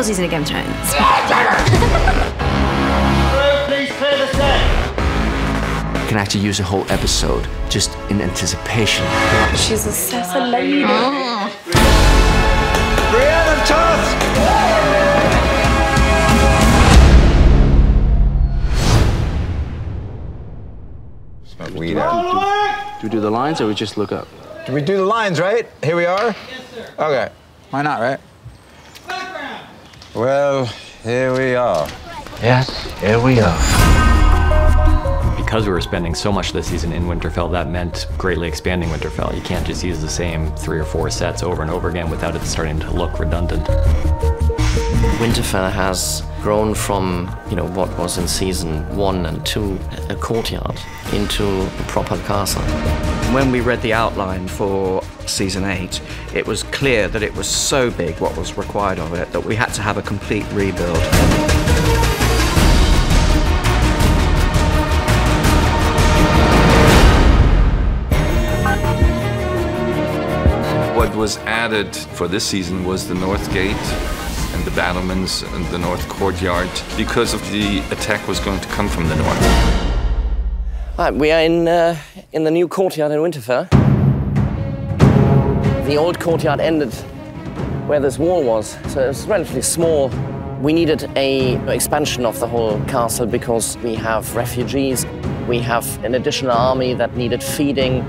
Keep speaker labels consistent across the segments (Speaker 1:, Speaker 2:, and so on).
Speaker 1: final season of Game of Thrones.
Speaker 2: Please clear the set.
Speaker 3: You can actually use a whole episode just in anticipation.
Speaker 4: She's a sassy lady.
Speaker 2: Brianna Tusk!
Speaker 3: Do we do the lines or we just look up?
Speaker 5: Do we do the lines, right? Here we are?
Speaker 2: Yes, sir.
Speaker 5: Okay. Why not, right?
Speaker 2: Background.
Speaker 5: Well, here we are.
Speaker 3: Yes, here we are.
Speaker 6: Because we were spending so much this season in Winterfell, that meant greatly expanding Winterfell. You can't just use the same 3 or 4 sets over and over again without it starting to look redundant.
Speaker 7: Winterfell has grown from, what was in season 1 and 2 a courtyard into a proper castle.
Speaker 3: When we read the outline for season 8, it was clear that it was so big what was required of it that we had to have a complete rebuild.
Speaker 8: What was added for this season was the North Gate and the battlements and the North Courtyard because of the attack was going to come from the north.
Speaker 7: Right, we are in the new courtyard in Winterfell. The old courtyard ended where this wall was, so it was relatively small. We needed an expansion of the whole castle because we have refugees, we have an additional army that needed feeding.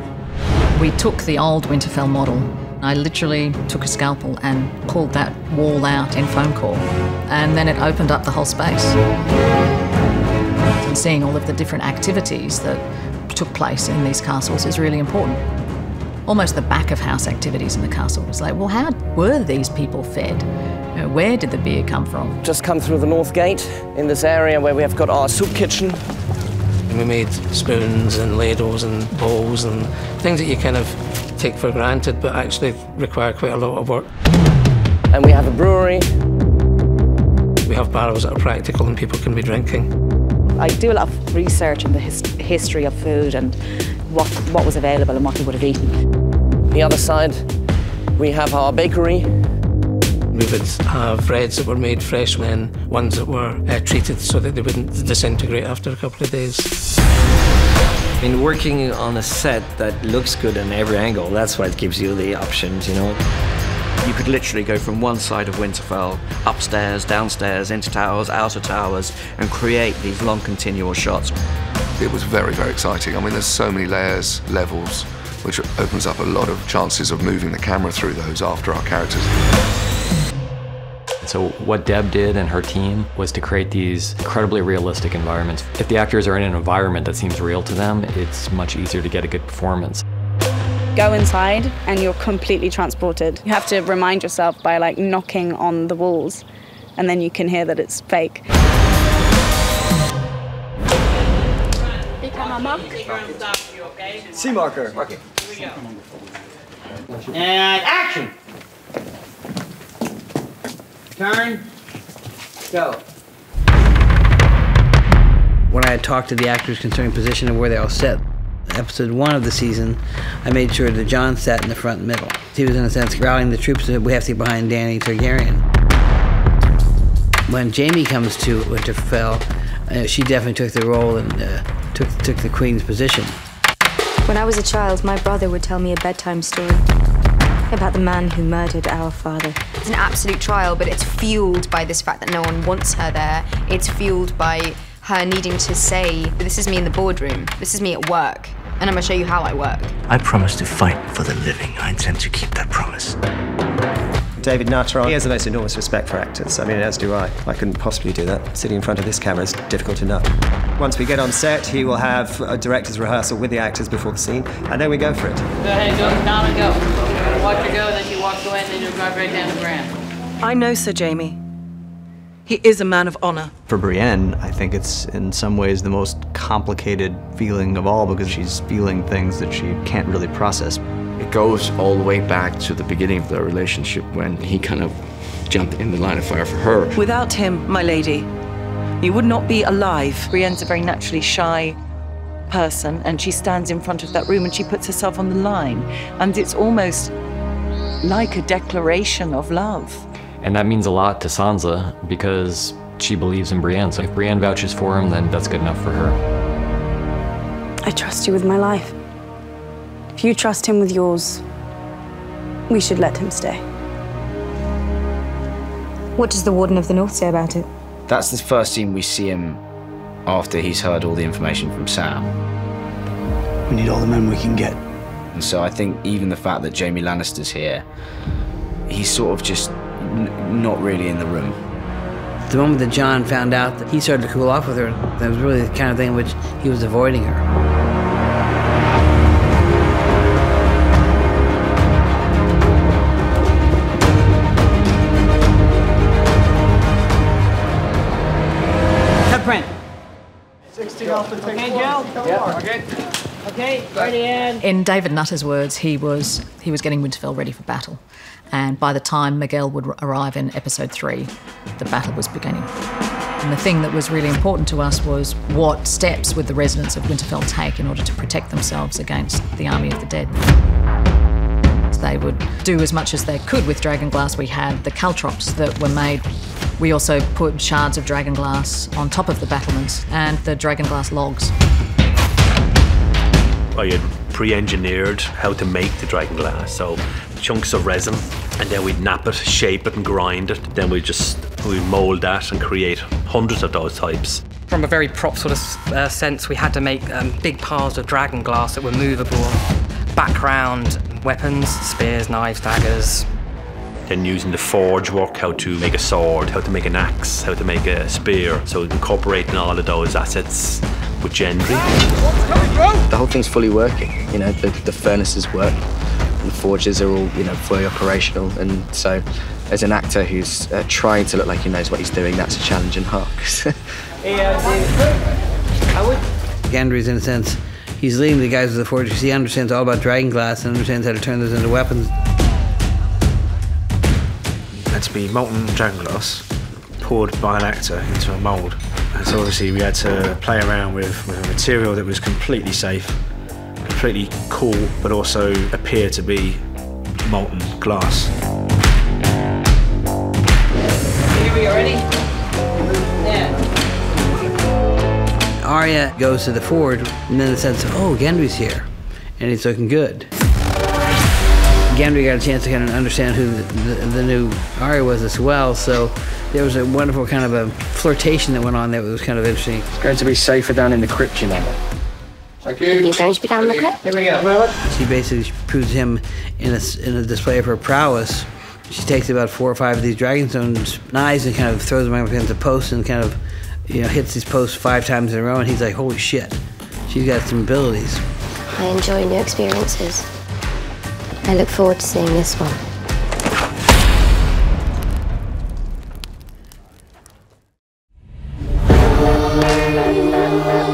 Speaker 9: We took the old Winterfell model. I literally took a scalpel and pulled that wall out in foam core, and then it opened up the whole space. And seeing all of the different activities that took place in these castles is really important. Almost the back of house activities in the castle was like, well, how were these people fed? Where did the beer come from?
Speaker 7: Just come through the North Gate in this area where we have got our soup kitchen.
Speaker 10: And we made spoons and ladles and bowls and things that you kind of take for granted but actually require quite a lot of work.
Speaker 7: And we have a brewery.
Speaker 10: We have barrels that are practical and people can be drinking.
Speaker 4: I do a lot of research in the history of food and what was available and what they would have eaten.
Speaker 7: The other side, we have our bakery.
Speaker 10: We would have breads that were made fresh and ones that were treated so that they wouldn't disintegrate after a couple of days.
Speaker 11: I mean, working on a set that looks good on every angle, that's what gives you the options,
Speaker 3: You could literally go from one side of Winterfell, upstairs, downstairs, into towers, out of towers, and create these long continual shots.
Speaker 8: It was very, very exciting. I mean, there's so many layers, levels, which opens up a lot of chances of moving the camera through those after our characters.
Speaker 6: So what Deb did and her team was to create these incredibly realistic environments. If the actors are in an environment that seems real to them, it's much easier to get a good performance.
Speaker 4: Go inside and you're completely transported. You have to remind yourself by knocking on the walls, and then you can hear that it's fake.
Speaker 2: C marker. Marking. And action. Turn. Go.
Speaker 11: When I had talked to the actors concerning position and where they all sat, episode 1 of the season, I made sure that John sat in the front and middle. He was, in a sense, rallying the troops that we have to get behind Dany Targaryen. When Jaime comes to Winterfell, she definitely took the role and took the Queen's position.
Speaker 1: When I was a child, my brother would tell me a bedtime story about the man who murdered our father.
Speaker 12: It's an absolute trial, but it's fueled by this fact that no one wants her there. It's fueled by her needing to say, this is me in the boardroom, this is me at work, and I'm gonna show you how I work.
Speaker 3: I promise to fight for the living. I intend to keep that promise.
Speaker 13: David Natteron, he has the most enormous respect for actors. I mean, as do I. I couldn't possibly do that. Sitting in front of this camera is difficult enough. Once we get on set, he will have a director's rehearsal with the actors before the scene, and then we go for it.
Speaker 2: Go ahead, go down and go. Watch her go, then you walk away, and then you drive right down the Grand.
Speaker 14: I know Sir Jaime. He is a man of honor.
Speaker 15: For Brienne, I think it's in some ways the most complicated feeling of all because she's feeling things that she can't really process.
Speaker 3: It goes all the way back to the beginning of their relationship when he kind of jumped in the line of fire for her.
Speaker 14: Without him, my lady, you would not be alive. Brienne's a very naturally shy person, and she stands in front of that room and she puts herself on the line. And it's almost like a declaration of love.
Speaker 6: And that means a lot to Sansa because she believes in Brienne. So if Brienne vouches for him, then that's good enough for her.
Speaker 4: I trust you with my life. If you trust him with yours, we should let him stay.
Speaker 1: What does the Warden of the North say about it?
Speaker 16: That's the first scene we see him after he's heard all the information from Sam.
Speaker 15: We need all the men we can get.
Speaker 16: And so I think even the fact that Jaime Lannister's here, he's sort of just not really in the room.
Speaker 11: The moment that Jon found out that he started to cool off with her, that was really the kind of thing in which he was avoiding her. Print.
Speaker 17: 16 off the okay, Joe? Yeah. Okay.
Speaker 11: Okay, ready, and...
Speaker 9: In David Nutter's words, he was getting Winterfell ready for battle. And by the time Miguel would arrive in episode 3, the battle was beginning. And the thing that was really important to us was what steps would the residents of Winterfell take in order to protect themselves against the army of the dead. They would do as much as they could with dragonglass. We had the caltrops that were made. We also put shards of dragonglass on top of the battlements and the dragonglass logs.
Speaker 18: I had pre-engineered how to make the dragonglass, so chunks of resin, and then we'd nap it, shape it and grind it. Then we'd mould that and create hundreds of those types.
Speaker 19: From a very prop sort of sense, we had to make big piles of dragonglass that were movable. Background, weapons, spears, knives, daggers.
Speaker 18: Then using the forge work, how to make a sword, how to make an axe, how to make a spear. So incorporating all of those assets with Gendry.
Speaker 16: The whole thing's fully working. You know, the furnaces work, and the forges are all, you know, fully operational. And so, as an actor who's trying to look like he knows what he's doing, that's a challenge in Hark.
Speaker 11: Gendry's, in a sense, he's leading the guys with the forge because he understands all about dragonglass and understands how to turn those into weapons.
Speaker 20: Had to be molten dragonglass poured by an actor into a mould. And so obviously we had to play around with a material that was completely safe, completely cool, but also appear to be molten glass.
Speaker 11: Here we are, ready? Yeah. Arya goes to the forge, and then the sense of, oh, Gendry's here, and he's looking good. Gendry got a chance to kind of understand who the new Arya was as well, so there was a wonderful kind of a flirtation that went on there that was kind of interesting.
Speaker 7: It's going to be safer down in the crypt, you know.
Speaker 1: Thank you. You're going to be down in the crypt?
Speaker 11: Here we go. She basically proves him in a display of her prowess. She takes about 4 or 5 of these Dragonstone's knives and kind of throws them against a post and kind of, you know, hits these posts 5 times in a row, and he's like, holy shit, she's got some abilities.
Speaker 1: I enjoy new experiences. I look forward to seeing this one.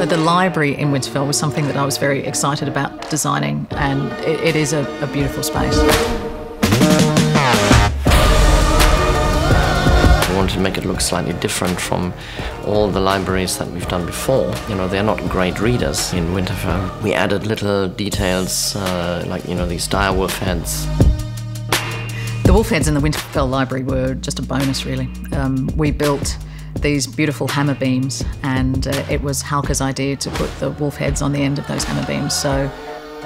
Speaker 9: The library in Winterfell was something that I was very excited about designing, and it is a beautiful space.
Speaker 7: I wanted to make it look slightly different from all the libraries that we've done before. You know, they're not great readers in Winterfell. We added little details, like, you know, these dire wolf heads.
Speaker 9: The wolf heads in the Winterfell library were just a bonus, really. We built these beautiful hammer beams, and it was Halka's idea to put the wolf heads on the end of those hammer beams. So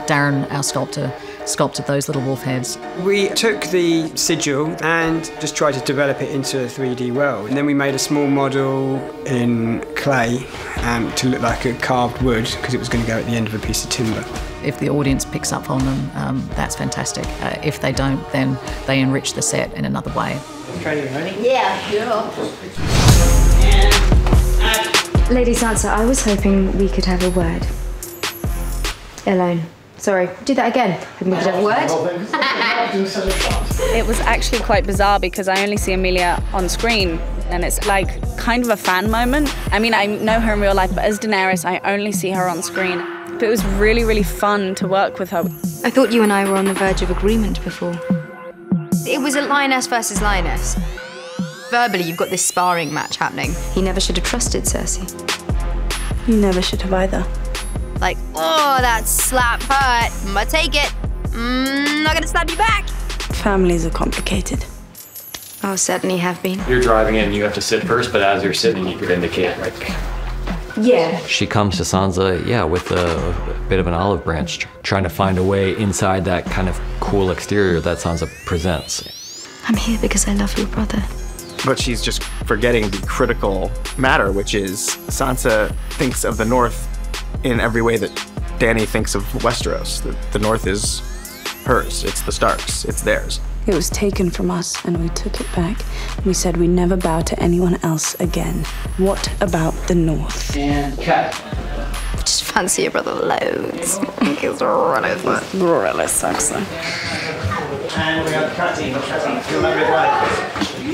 Speaker 9: Darren, our sculptor, sculpted those little wolf heads.
Speaker 21: We took the sigil and just tried to develop it into a 3D world. And then we made a small model in clay to look like a carved wood, because it was going to go at the end of a piece of timber.
Speaker 9: If the audience picks up on them, that's fantastic. If they don't, then they enrich the set in another way.
Speaker 11: Ready?
Speaker 1: Yeah, sure. Lady Sansa, I was hoping we could have a word. Alone. Sorry, do that again. Hoping we could have a word.
Speaker 4: It was actually quite bizarre because I only see Emilia on screen, and it's like kind of a fan moment. I mean, I know her in real life, but as Daenerys, I only see her on screen. But it was really, really fun to work with her.
Speaker 1: I thought you and I were on the verge of agreement before. It was a lioness versus lioness. Verbally, you've got this sparring match happening. He never should have trusted Cersei.
Speaker 4: You never should have either.
Speaker 12: Like, oh, that slap hurt. I'ma take it. Not gonna slap you back.
Speaker 4: Families are complicated.
Speaker 1: Oh, certainly have been.
Speaker 6: You're driving in, you have to sit first, but as you're sitting, you could indicate, like...
Speaker 1: Yeah.
Speaker 6: She comes to Sansa, yeah, with a bit of an olive branch, trying to find a way inside that kind of cool exterior that Sansa presents.
Speaker 1: I'm here because I love your brother.
Speaker 5: But she's just forgetting the critical matter, which is Sansa thinks of the North in every way that Dany thinks of Westeros. The North is hers, it's the Starks, it's theirs.
Speaker 22: It was taken from us and we took it back. We said we'd never bow to anyone else again. What about the North?
Speaker 1: And cut. Just fancy your brother loads. He's really fun.
Speaker 22: Really sexy.
Speaker 13: And we are cutting. You remember it right.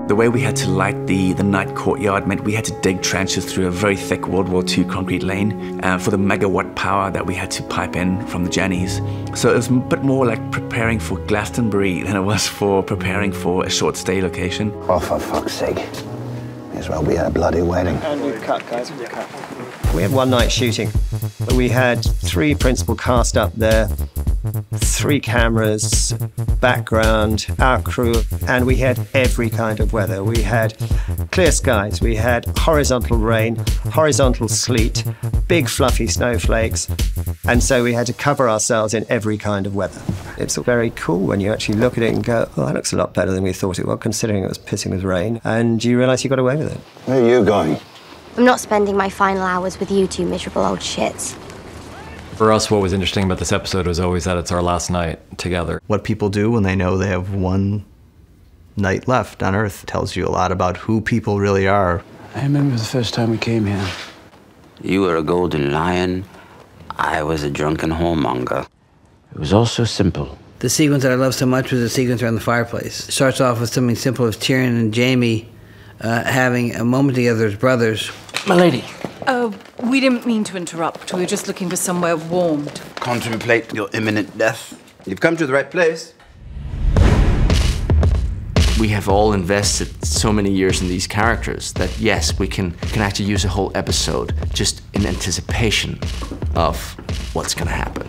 Speaker 23: The way we had to light the night courtyard meant we had to dig trenches through a very thick World War II concrete lane for the megawatt power that we had to pipe in from the Jennies. So it was a bit more like preparing for Glastonbury than it was for preparing for a short stay location.
Speaker 24: Oh, for fuck's sake. May as well be at a bloody wedding.
Speaker 21: And we've cut, guys, we've cut.
Speaker 13: We had one night shooting. We had 3 principal cast up there, 3 cameras, background, our crew, and we had every kind of weather. We had clear skies, we had horizontal rain, horizontal sleet, big fluffy snowflakes, and so we had to cover ourselves in every kind of weather. It's very cool when you actually look at it and go, oh, that looks a lot better than we thought it was, considering it was pissing with rain, and you realise you got away with it.
Speaker 24: Where are you going?
Speaker 25: I'm not spending my final hours with you two miserable old shits.
Speaker 6: For us, what was interesting about this episode was always that it's our last night together.
Speaker 15: What people do when they know they have one night left on Earth tells you a lot about who people really are.
Speaker 24: I remember the first time we came here.
Speaker 26: You were a golden lion. I was a drunken whoremonger. It was all so simple.
Speaker 11: The sequence that I love so much was the sequence around the fireplace. It starts off with something simple as Tyrion and Jaime having a moment together as brothers.
Speaker 24: My lady.
Speaker 14: Oh, we didn't mean to interrupt. We were just looking for somewhere warm.
Speaker 24: Contemplate your imminent death. You've come to the right place.
Speaker 3: We have all invested so many years in these characters that yes, we can actually use a whole episode just in anticipation of what's gonna happen.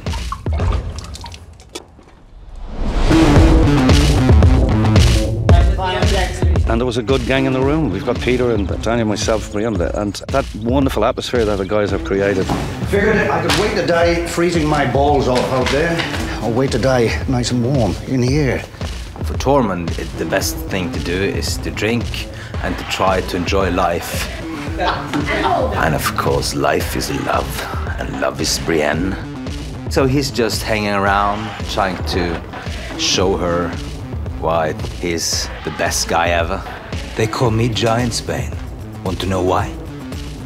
Speaker 27: And there was a good gang in the room. We've got Peter and Daniel, myself, Brian, and that wonderful atmosphere that the guys have created.
Speaker 24: Figured I could wait to die freezing my balls off out there, or wait to die nice and warm in here.
Speaker 28: For Tormund, the best thing to do is to drink and to try to enjoy life. And of course, life is love, and love is Brienne. So he's just hanging around, trying to show her why he's the best guy ever. They call me Giantsbane. Want to know why?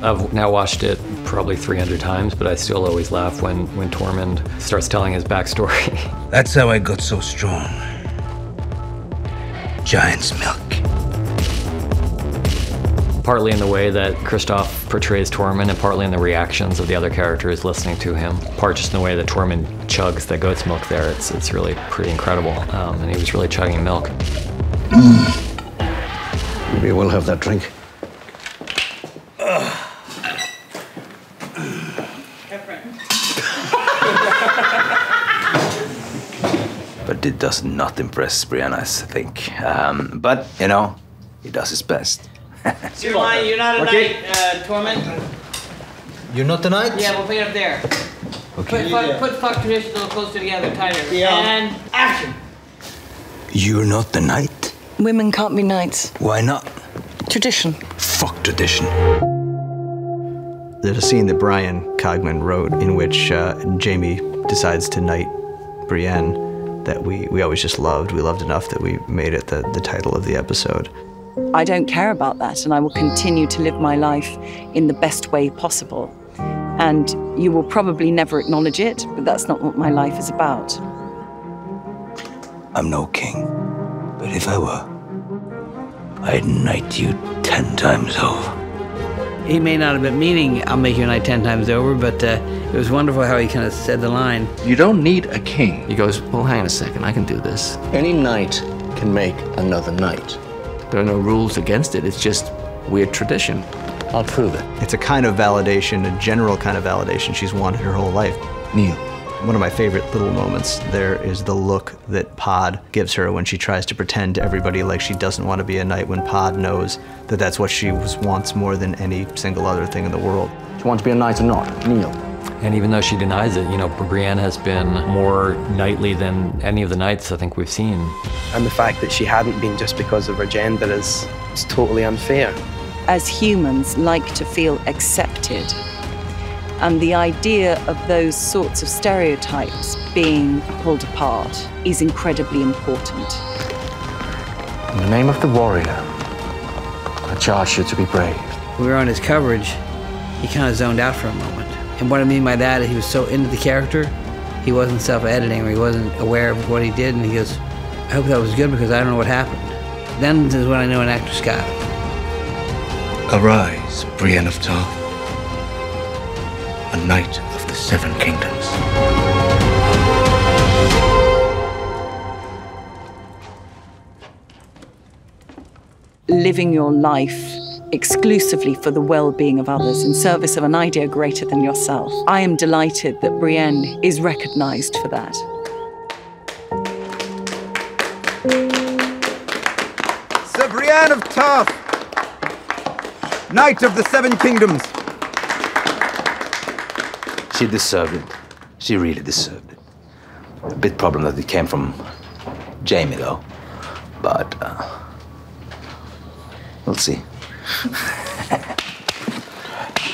Speaker 6: I've now watched it probably 300 times, but I still always laugh when Tormund starts telling his backstory.
Speaker 24: That's how I got so strong. Giant's milk.
Speaker 6: Partly in the way that Kristoff portrays Tormund, and partly in the reactions of the other characters listening to him. Part just in the way that Tormund chugs the goat's milk there. It's really pretty incredible. And he was really chugging milk.
Speaker 24: Maybe we'll have that drink.
Speaker 28: But it does not impress Brienne, I think. But, you know, he does his best.
Speaker 2: You're not a knight, Tormund.
Speaker 24: You're not the knight?
Speaker 2: Yeah, we'll put it up there.
Speaker 24: Okay.
Speaker 2: Put fuck tradition a little closer together, tighter.
Speaker 24: Yeah.
Speaker 2: And action.
Speaker 24: You're not the knight?
Speaker 14: Women can't be knights.
Speaker 24: Why not?
Speaker 14: Tradition.
Speaker 24: Fuck tradition.
Speaker 15: There's a scene that Brian Cogman wrote in which Jaime decides to knight Brienne that we always just loved. We loved enough that we made it the title of the episode.
Speaker 14: I don't care about that, and I will continue to live my life in the best way possible. And you will probably never acknowledge it, but that's not what my life is about.
Speaker 24: I'm no king, but if I were, I'd knight you 10 times over.
Speaker 11: He may not have been meaning, I'll make you a knight 10 times over, but it was wonderful how he kind of said the line.
Speaker 3: You don't need a king. He goes, well, hang on a second, I can do this.
Speaker 24: Any knight can make another knight.
Speaker 3: There are no rules against it, it's just weird tradition.
Speaker 28: I'll prove it.
Speaker 15: It's a kind of validation, a general kind of validation she's wanted her whole life.
Speaker 28: Neil.
Speaker 15: One of my favorite little moments there is the look that Pod gives her when she tries to pretend to everybody like she doesn't want to be a knight, when Pod knows that that's what she wants more than any single other thing in the world.
Speaker 28: Do you want to be a knight or not, Neil?
Speaker 6: And even though she denies it, you know, Brienne has been more knightly than any of the knights I think we've seen.
Speaker 7: And the fact that she hadn't been just because of her gender is totally unfair.
Speaker 14: As humans, like to feel accepted. And the idea of those sorts of stereotypes being pulled apart is incredibly important.
Speaker 28: In the name of the warrior, I charge you to be brave.
Speaker 11: When we were on his coverage, he kind of zoned out for a moment. And what I mean by that is he was so into the character, he wasn't self-editing or he wasn't aware of what he did, and he goes, I hope that was good because I don't know what happened. Then is when I know an actor's got it.
Speaker 28: Arise, Brienne of Tarth, a knight of the Seven Kingdoms.
Speaker 14: Living your life exclusively for the well-being of others in service of an idea greater than yourself. I am delighted that Brienne is recognized for that.
Speaker 8: Sir Brienne of Tarth, Knight of the Seven Kingdoms.
Speaker 28: She deserved it. She really deserved it. A bit problem that it came from Jamie, though. But we'll see.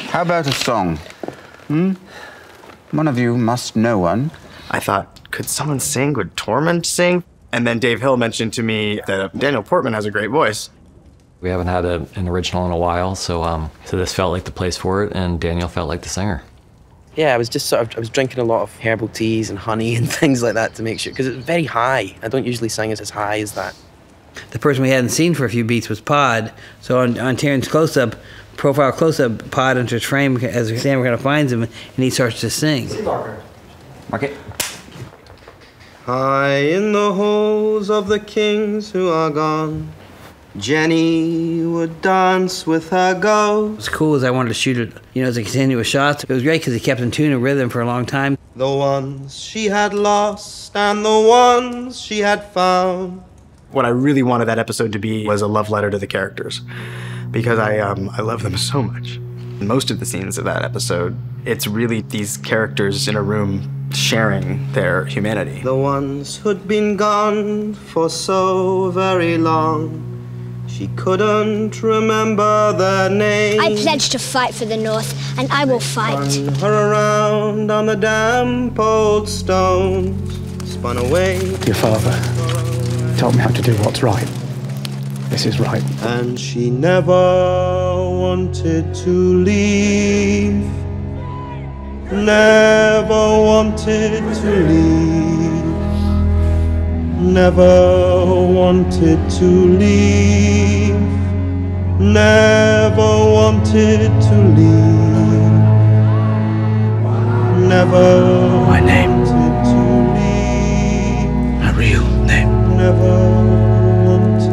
Speaker 8: How about a song? One of you must know one.
Speaker 5: I thought, could someone sing? Would Tormund sing? And then Dave Hill mentioned to me that Daniel Portman has a great voice.
Speaker 6: We haven't had an original in a while, so this felt like the place for it, and Daniel felt like the singer.
Speaker 7: Yeah, I was just I was drinking a lot of herbal teas and honey and things like that to make sure, because it's very high. I don't usually sing it as high as that.
Speaker 11: The person we hadn't seen for a few beats was Pod, so on Tyrion's close-up, profile close-up, Pod enters frame as the camera kind of finds him, and he starts to sing.
Speaker 8: Mark it.
Speaker 7: High in the halls of the kings who are gone, Jenny would dance with her ghost.
Speaker 11: What's cool is I wanted to shoot it, as a continuous shot. It was great because he kept in tune and rhythm for a long time.
Speaker 7: The ones she had lost and the ones she had found.
Speaker 5: What I really wanted that episode to be was a love letter to the characters, because I love them so much. Most of the scenes of that episode, it's really these characters in a room sharing their humanity.
Speaker 7: The ones who'd been gone for so very long, she couldn't remember their names.
Speaker 10: I pledge to fight for the North, and I will fight.
Speaker 7: Spun her around on the damp old stones, spun away.
Speaker 8: Your father told me how to do what's right. This is right.
Speaker 7: And she never wanted to leave. Never wanted to leave. Never wanted to leave. Never wanted to leave. Never
Speaker 28: My name.
Speaker 7: wanted to leave.
Speaker 28: My real name
Speaker 7: Never wanted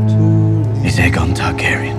Speaker 7: to leave.
Speaker 28: is Aegon Targaryen.